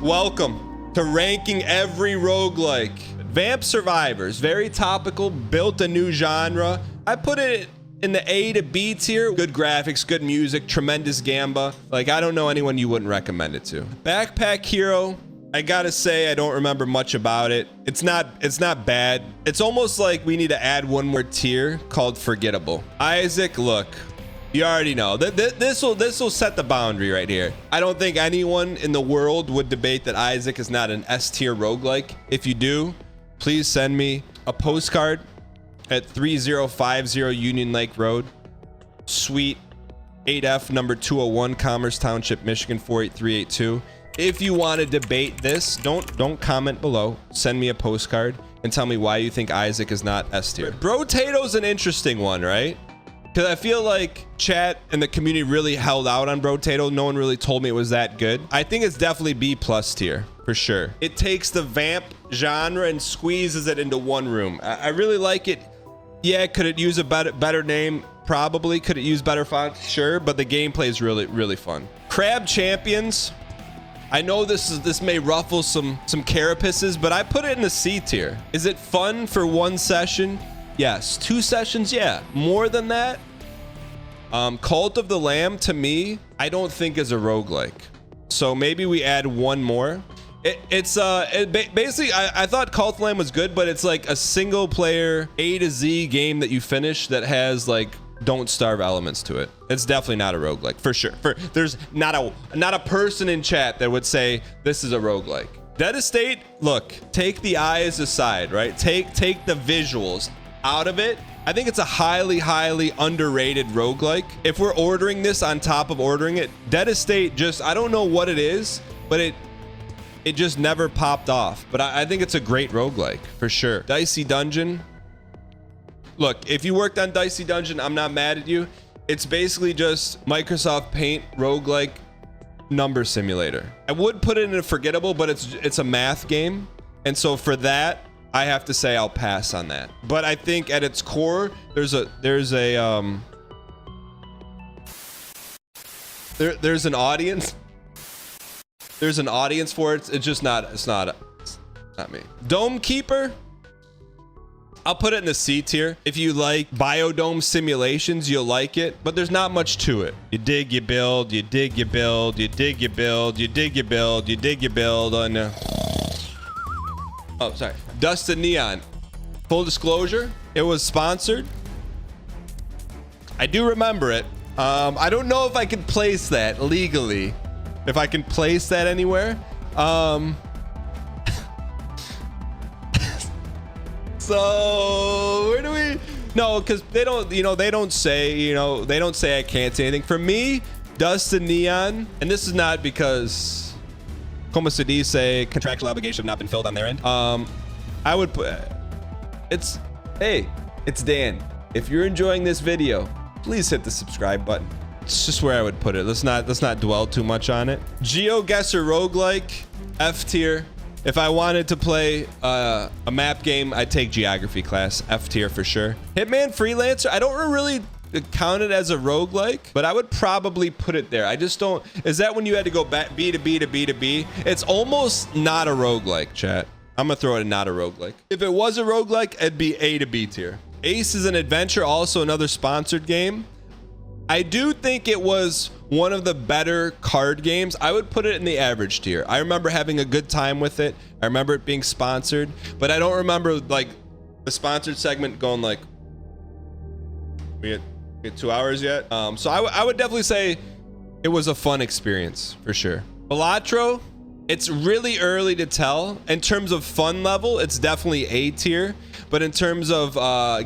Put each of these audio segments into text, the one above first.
Welcome to ranking every roguelike. Vamp Survivors, very topical, built a new genre. I put it in the A to B tier. Good graphics, good music, tremendous gamba. Like, I don't know anyone you wouldn't recommend it to. Backpack Hero, I gotta say, I don't remember much about it. It's not bad. It's almost like we need to add one more tier called Forgettable. Isaac, look, you already know. This will set the boundary right here. I don't think anyone in the world would debate that Isaac is not an S tier roguelike. If you do, please send me a postcard at 3050 Union Lake Road, Suite 8F, number 201, Commerce Township, Michigan 48382. If you want to debate this, don't comment below. Send me a postcard and tell me why you think Isaac is not S tier. Brotato's an interesting one, right? Because I feel like chat and the community really held out on Brotato. No one really told me it was that good. I think it's definitely B+ tier for sure. It takes the vamp genre and squeezes it into one room. I really like it. Yeah, could it use a better name? Probably. Could it use better font? Sure, but the gameplay is really fun. Crab Champions. I know this may ruffle some carapaces, but I put it in the C tier. Is it fun for one session? Yes. 2 sessions? Yeah. More than that? Cult of the Lamb, to me, I don't think is a roguelike. So maybe we add one more. Basically, I thought Cult of the Lamb was good, but it's like a single player A to Z game that you finish that has like don't starve elements to it. It's definitely not a roguelike, for sure. There's not a person in chat that would say this is a roguelike. Dead Estate, look, take the eyes aside, right? Take the visuals out of it. I think it's a highly underrated roguelike. If we're ordering this on top of ordering it, Dead Estate just, I don't know what it is, but it just never popped off. But I think it's a great roguelike for sure. Dicey Dungeon. Look, if you worked on Dicey Dungeon, I'm not mad at you. It's basically just Microsoft Paint roguelike number simulator. I would put it in a Forgettable, but it's a math game. And so for that, I have to say I'll pass on that. But I think at its core, there's an audience. There's an audience for it. It's not me. Dome Keeper, I'll put it in the C tier. If you like biodome simulations, you'll like it, but there's not much to it. You dig, you build, you dig, you build, you dig, you build, you dig, you build, you dig, you build on oh, sorry. Dust and Neon. Full disclosure, it was sponsored. I do remember it. I don't know if I can place that legally. If I can place that anywhere. So where do we? No, because they don't. They don't say I can't say anything. For me, Dust and Neon, and this is not because como se dice, contractual obligation have not been filled on their end. I would put it's Dan. If you're enjoying this video, please hit the subscribe button. It's just where I would put it. Let's not dwell too much on it. GeoGuessr roguelike, F tier. If I wanted to play a map game, I'd take geography class, F tier for sure. Hitman Freelancer, I don't really count it as a roguelike, but I would probably put it there. I just don't. Is that when you had to go back B to B to B to B? It's almost not a roguelike, chat. I'm gonna throw it in not a roguelike. If it was a roguelike, it'd be A to B tier. Ace is an Adventure, also another sponsored game. I do think it was one of the better card games. I would put it in the average tier. I remember having a good time with it. I remember it being sponsored, but I don't remember like the sponsored segment going like, we get 2 hours yet. So I would definitely say it was a fun experience for sure. Balatro, it's really early to tell. In terms of fun level, it's definitely A tier. But in terms of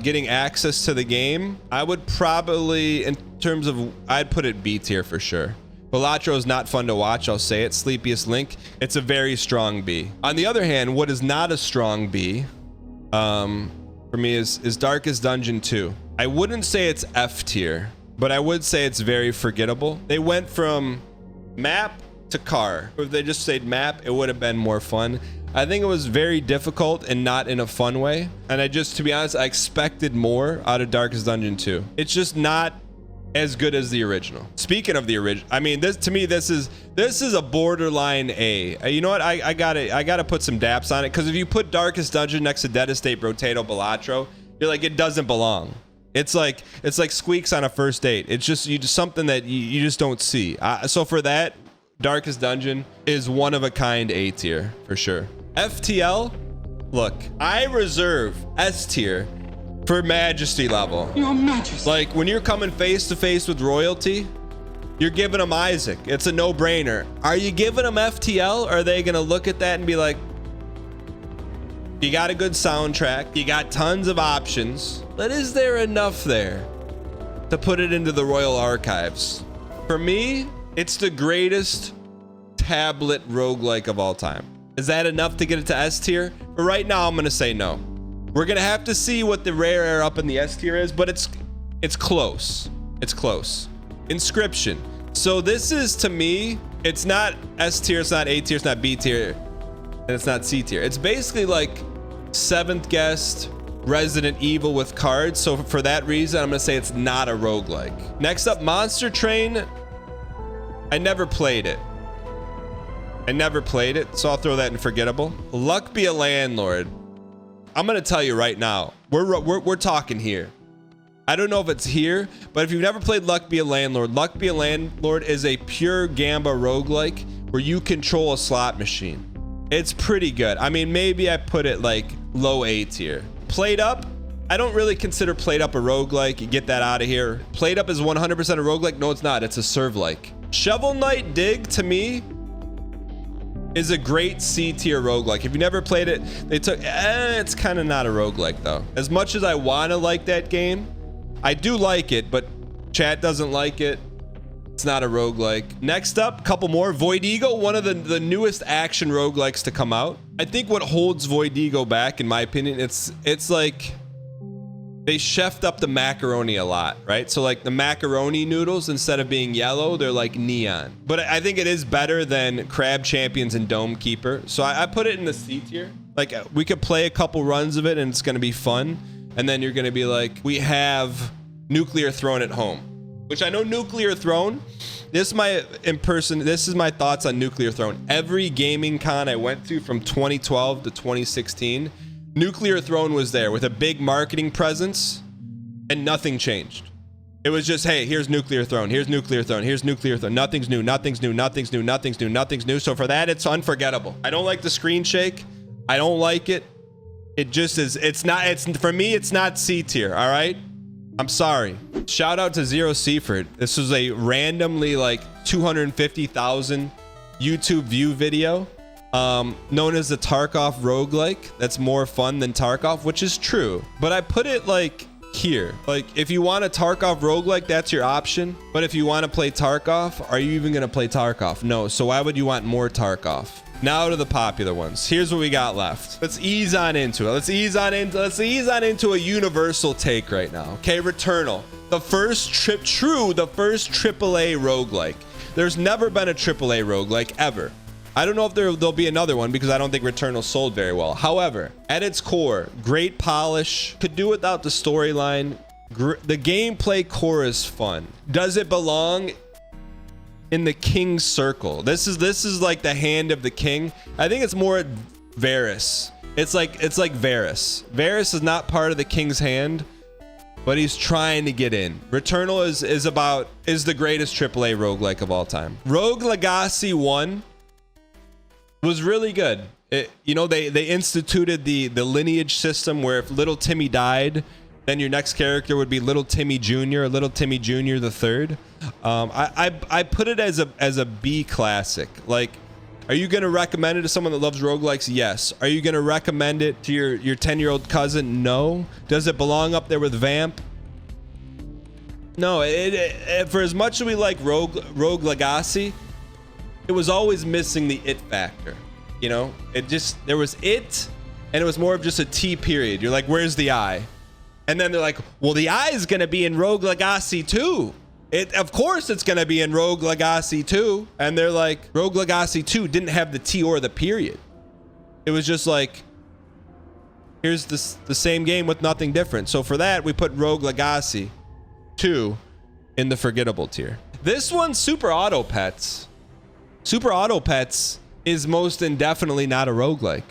getting access to the game, I would probably, I'd put it B tier for sure. Balatro is not fun to watch, I'll say it. Sleepiest Link, it's a very strong B. On the other hand, what is not a strong B, for me is Darkest Dungeon 2. I wouldn't say it's F tier, but I would say it's very forgettable. They went from map to car. If they just said map, it would have been more fun. I think it was very difficult and not in a fun way. And to be honest, I expected more out of Darkest Dungeon 2. It's just not as good as the original. Speaking of the original, I mean, this to me, this is a borderline A. You know what? I gotta put some daps on it, because if you put Darkest Dungeon next to Dead Estate, Brotato, Balatro, you're like, it doesn't belong. It's like squeaks on a first date. It's just something that you just don't see. So for that, Darkest Dungeon is one of a kind A tier for sure. FTL, look, I reserve S tier for Majesty level. Your Majesty. Like when you're coming face to face with royalty, you're giving them Isaac. It's a no-brainer. Are you giving them FTL? Or are they gonna look at that and be like, you got a good soundtrack, you got tons of options, but is there enough there to put it into the Royal Archives? For me, it's the greatest tablet roguelike of all time. Is that enough to get it to S tier? But right now, I'm gonna say no. We're gonna have to see what the rare air up in the S tier is, but it's close. It's close. Inscription. So this is, to me, it's not S tier, it's not A tier, it's not B tier, and it's not C tier. It's basically like 7th Guest, Resident Evil with cards. So for that reason, I'm gonna say it's not a roguelike. Next up, Monster Train. I never played it. So I'll throw that in forgettable. Luck Be a Landlord. I'm gonna tell you right now, we're talking here. I don't know if it's here, but if you've never played Luck Be a Landlord, Luck Be a Landlord is a pure Gamba roguelike where you control a slot machine. It's pretty good. I mean, maybe I put it like low A tier. Played Up, I don't really consider Played Up a roguelike. You get that out of here. Played Up is 100% a roguelike. No, it's not. It's a serve-like. Shovel Knight Dig, to me, is a great C tier roguelike. If you never played it, it's kind of not a roguelike though. As much as I want to like that game, I do like it, but chat doesn't like it. It's not a roguelike. Next up, couple more. Void Ego, one of the newest action roguelikes to come out. I think what holds Void Ego back, in my opinion, it's like they chefed up the macaroni a lot, right? So like the macaroni noodles, instead of being yellow, they're like neon. But I think it is better than Crab Champions and Dome Keeper. So I put it in the C tier. Like we could play a couple runs of it and it's gonna be fun. And then you're gonna be like, we have Nuclear Throne at home. Which I know Nuclear Throne, this is my thoughts on Nuclear Throne. Every gaming con I went to from 2012 to 2016, Nuclear Throne was there with a big marketing presence and nothing changed. It was just, hey, here's Nuclear Throne, here's Nuclear Throne, here's Nuclear Throne. Nothing's new, nothing's new, nothing's new, nothing's new, nothing's new. So for that, it's unforgettable. I don't like the screen shake. I don't like it. It just is, for me, it's not C tier, all right? I'm sorry. Shout out to Zero Seaford. This was a randomly like 250,000 YouTube view video known as the Tarkov roguelike. That's more fun than Tarkov, which is true. But I put it like here. Like if you want a Tarkov roguelike, that's your option. But if you want to play Tarkov, are you even going to play Tarkov? No. So why would you want more Tarkov? Now to the popular ones. Here's what we got left. Let's ease on into it. Let's ease on into a universal take right now. Okay, Returnal. The first AAA roguelike. There's never been a AAA roguelike ever. I don't know if there'll be another one because I don't think Returnal sold very well. However, at its core, great polish. Could do without the storyline. The gameplay core is fun. Does it belong in the king's circle? This is like the hand of the king. I think it's more Varys. It's like Varys. Varys is not part of the king's hand, but he's trying to get in. Returnal is the greatest AAA roguelike of all time. Rogue Legacy 1 was really good. They instituted the lineage system where if little Timmy died, then your next character would be Little Timmy Jr. or Little Timmy Jr. the third. I put it as a B classic. Like, are you going to recommend it to someone that loves roguelikes? Yes. Are you going to recommend it to your 10-year-old cousin? No. Does it belong up there with Vamp? No. For as much as we like Rogue Legacy, it was always missing the it factor. You know, there was it, and it was more of just a T period. You're like, where's the I? And then they're like, well, the I is going to be in Rogue Legacy 2. Of course it's going to be in Rogue Legacy 2. And they're like, Rogue Legacy 2 didn't have the T or the period. It was just like, here's the same game with nothing different. So for that, we put Rogue Legacy 2 in the forgettable tier. This one's Super Auto Pets. Super Auto Pets is most indefinitely not a roguelike.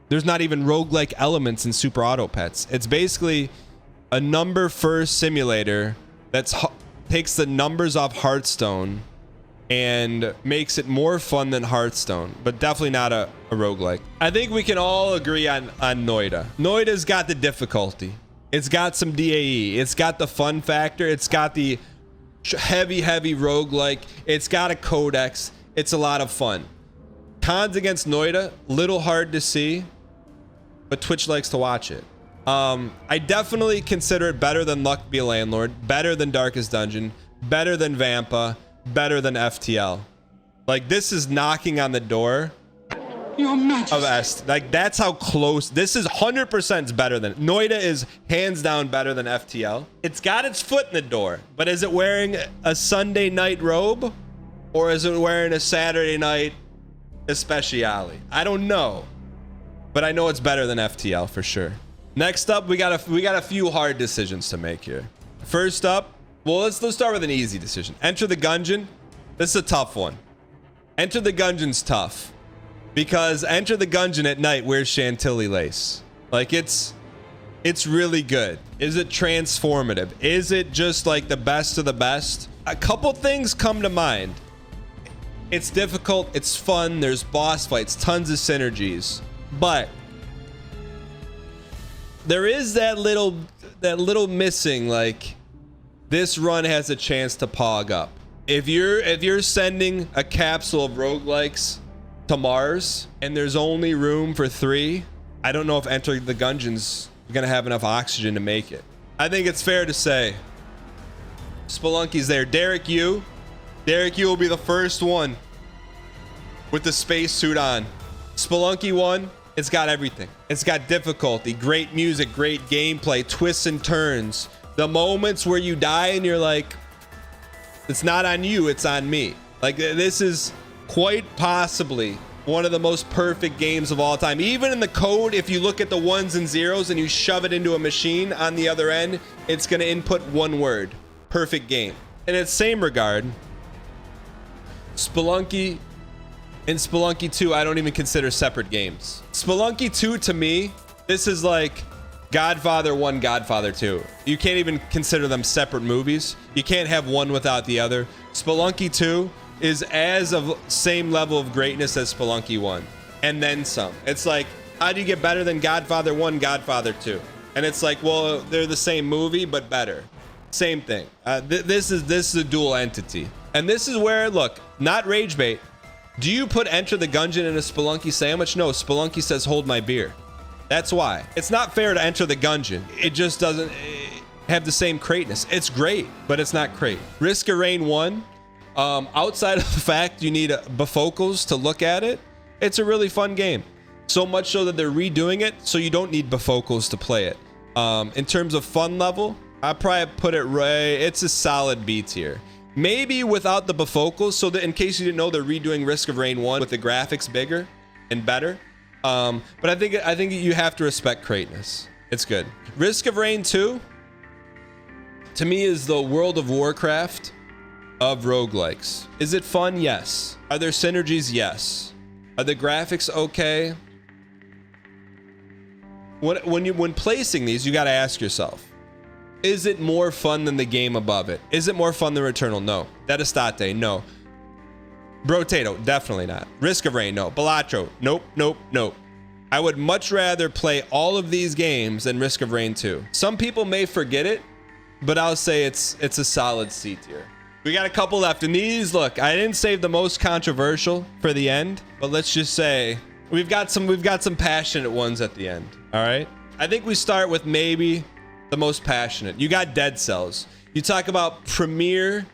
There's not even roguelike elements in Super Auto Pets. It's basically a number first simulator that's takes the numbers off Hearthstone and makes it more fun than Hearthstone, but definitely not a roguelike. I think we can all agree on Noida. Noida's got the difficulty. It's got some DAE. It's got the fun factor. It's got the heavy roguelike. It's got a codex. It's a lot of fun. Cons against Noida, little hard to see, but Twitch likes to watch it. I definitely consider it better than Luck Be a Landlord, better than Darkest Dungeon, better than Vampa, better than FTL. Like, this is knocking on the door of S. Like, that's how close. This is 100% better than Noida. Is hands down better than FTL. It's got its foot in the door, but is it wearing a Sunday night robe, or is it wearing a Saturday night especiale? I don't know, but I know it's better than FTL for sure. Next up, we got a few hard decisions to make here. First up, well, let's start with an easy decision. Enter the Gungeon. This is a tough one. Enter the Gungeon's tough because Enter the Gungeon at night wears Chantilly lace. Like, it's really good. Is it transformative? Is it just like the best of the best? A couple things come to mind. It's difficult. It's fun. There's boss fights, tons of synergies, but there is that little missing, like, this run has a chance to pog up. If you're sending a capsule of roguelikes to Mars and there's only room for 3, I don't know if Enter the Gungeon's gonna have enough oxygen to make it. I think it's fair to say Spelunky's there. Derek Yu will be the first one with the spacesuit on. Spelunky 1. It's got everything. It's got difficulty, great music, great gameplay, twists and turns. The moments where you die and you're like, it's not on you, it's on me. Like, this is quite possibly one of the most perfect games of all time. Even in the code, if you look at the 1s and 0s and you shove it into a machine on the other end, it's gonna input one word: perfect game. In its same regard, Spelunky and Spelunky 2, I don't even consider separate games. Spelunky 2, to me, this is like Godfather 1, Godfather 2. You can't even consider them separate movies. You can't have one without the other. Spelunky 2 is as of same level of greatness as Spelunky 1, and then some. It's like, how do you get better than Godfather 1, Godfather 2? And it's like, well, they're the same movie, but better. Same thing. This is a dual entity. And this is where, look, not rage bait. Do you put Enter the Gungeon in a Spelunky sandwich? No, Spelunky says, hold my beer. That's why. It's not fair to Enter the Gungeon. It just doesn't have the same greatness. It's great, but it's not great. Risk of Rain 1, outside of the fact you need bifocals to look at it, it's a really fun game. So much so that they're redoing it so you don't need bifocals to play it. In terms of fun level, I'd probably put it right, it's a solid B tier. Maybe without the bifocals, so that in case you didn't know, they're redoing Risk of Rain 1 with the graphics bigger and better. But I think you have to respect greatness. It's good. Risk of Rain 2, to me, is the World of Warcraft of roguelikes. Is it fun? Yes. Are there synergies? Yes. Are the graphics okay? When placing these, you got to ask yourself, is it more fun than the game above it? Is it more fun than Returnal? No. Dedestate? No. Brotato? Definitely not. Risk of Rain? No. Balatro? Nope, nope, nope. I would much rather play all of these games than Risk of Rain 2. Some people may forget it, but I'll say it's a solid C tier. We got a couple left, and these, look, I didn't save the most controversial for the end, but let's just say we've got some passionate ones at the end. All right. I think we start with maybe the most passionate. You got Dead Cells. You talk about premier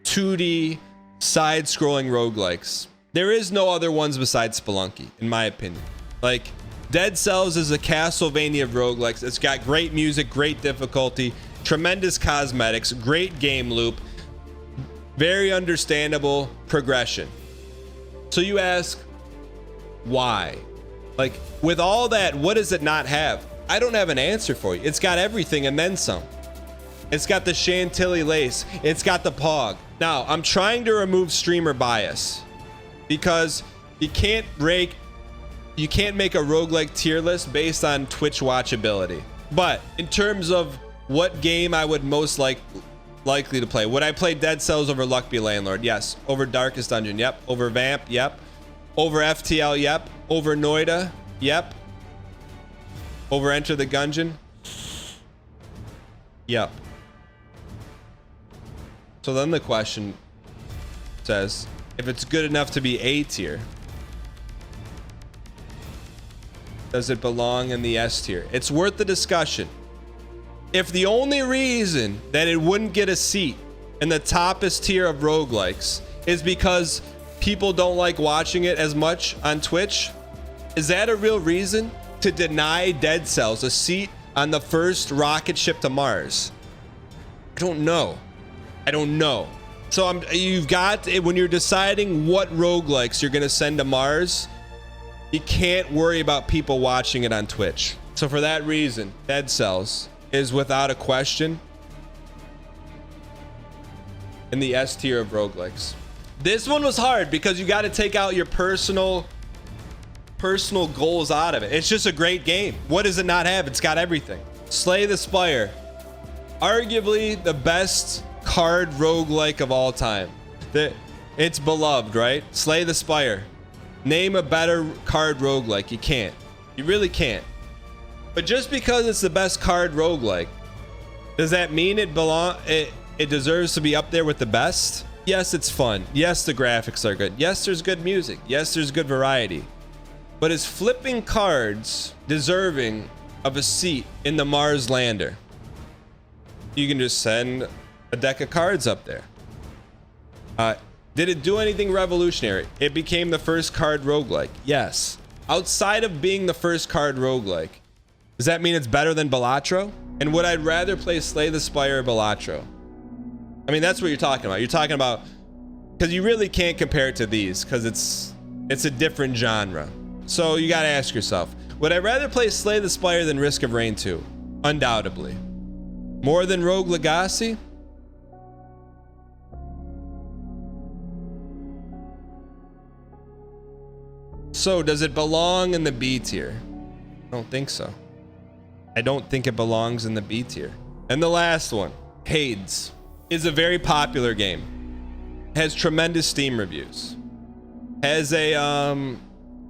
2D side-scrolling roguelikes. There is no other ones besides Spelunky, in my opinion. Like, Dead Cells is a Castlevania of roguelikes. It's got great music, great difficulty, tremendous cosmetics, great game loop, very understandable progression. So you ask, why? Like, with all that, what does it not have? I don't have an answer for you. It's got everything and then some. It's got the Chantilly lace. It's got the Pog. Now, I'm trying to remove streamer bias because you can't make a roguelike tier list based on Twitch watchability. But in terms of what game I would most likely to play, would I play Dead Cells over Luck Be Landlord? Yes. Over Darkest Dungeon? Yep. Over Vamp? Yep. Over FTL? Yep. Over Noida? Yep. Over Enter the Gungeon? Yep. So then the question says, if it's good enough to be A tier, does it belong in the S tier? It's worth the discussion. If the only reason that it wouldn't get a seat in the toppest tier of roguelikes is because people don't like watching it as much on Twitch, is that a real reason to deny Dead Cells a seat on the first rocket ship to Mars? I don't know. So you've got, when you're deciding what roguelikes you're gonna send to Mars, you can't worry about people watching it on Twitch. So for that reason, Dead Cells is without a question in the S tier of roguelikes. This one was hard because you got to take out your personal goals out of it. It's just a great game. What does it not have? It's got everything. Slay the Spire, arguably the best card roguelike of all time. It's beloved, right? Slay the Spire. Name a better card roguelike. You can't. You really can't. But just because it's the best card roguelike, does that mean it deserves to be up there with the best? Yes, it's fun. Yes, the graphics are good. Yes, there's good music. Yes, there's good variety. But is flipping cards deserving of a seat in the Mars lander? You can just send a deck of cards up there. Did it do anything revolutionary? It became the first card roguelike. Yes. Outside of being the first card roguelike, does that mean it's better than Balatro? And would I rather play Slay the Spire or Balatro? I mean, that's what you're talking about. You're talking about, because you really can't compare it to these because it's a different genre. So you got to ask yourself, would I rather play Slay the Spire than Risk of Rain 2? Undoubtedly. More than Rogue Legacy? So does it belong in the B tier? I don't think so. I don't think it belongs in the B tier. And the last one, Hades, is a very popular game. Has tremendous Steam reviews. Has a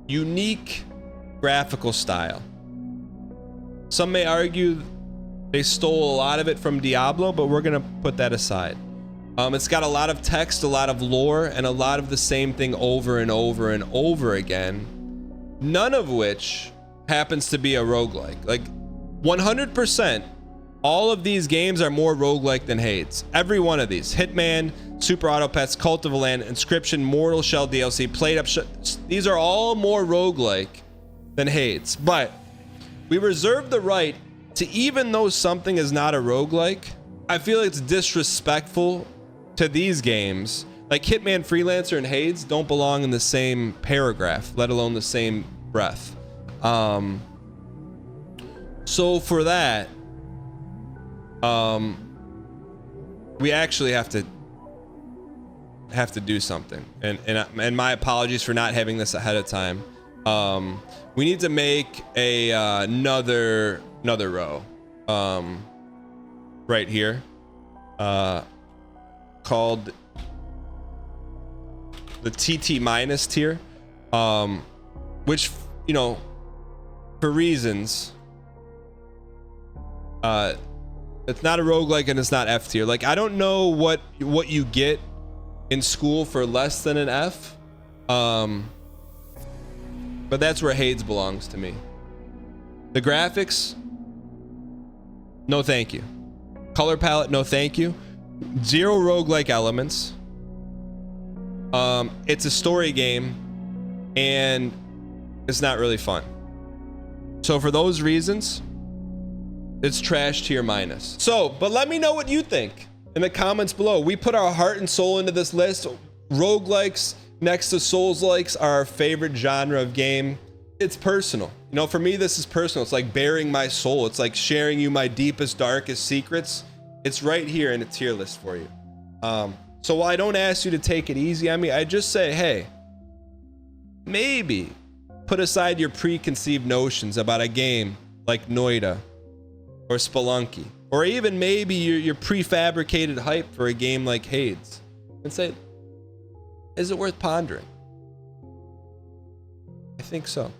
unique graphical style. Some may argue they stole a lot of it from Diablo, but we're gonna put that aside. It's got a lot of text, a lot of lore, and a lot of the same thing over and over and over again, none of which happens to be a roguelike. Like 100%, all of these games are more roguelike than Hades. Every one of these. Hitman, Super Auto Pets, Cult of the Land, Inscription, Mortal Shell DLC, Played Up, these are all more roguelike than Hades. But we reserve the right to, even though something is not a roguelike, I feel it's disrespectful to these games. Like Hitman, Freelancer, and Hades don't belong in the same paragraph, let alone the same breath. So for that, we actually have to do something. And my apologies for not having this ahead of time. We need to make another row right here, called the TT minus tier, which, you know, for reasons, it's not a roguelike and it's not F tier. Like, I don't know what you get in school for less than an F, but that's where Hades belongs to me. The graphics, no thank you. Color palette, no thank you. Zero roguelike elements. It's a story game and it's not really fun. So for those reasons, it's trash tier minus. So, but let me know what you think in the comments below. We put our heart and soul into this list. Roguelikes next to Souls-likes are our favorite genre of game. It's personal. You know, for me, this is personal. It's like bearing my soul. It's like sharing you my deepest, darkest secrets. It's right here in a tier list for you. So while I don't ask you to take it easy on me, I just say, hey, maybe put aside your preconceived notions about a game like Noida or Spelunky, or even maybe your prefabricated hype for a game like Hades, and say, is it worth pondering? I think so.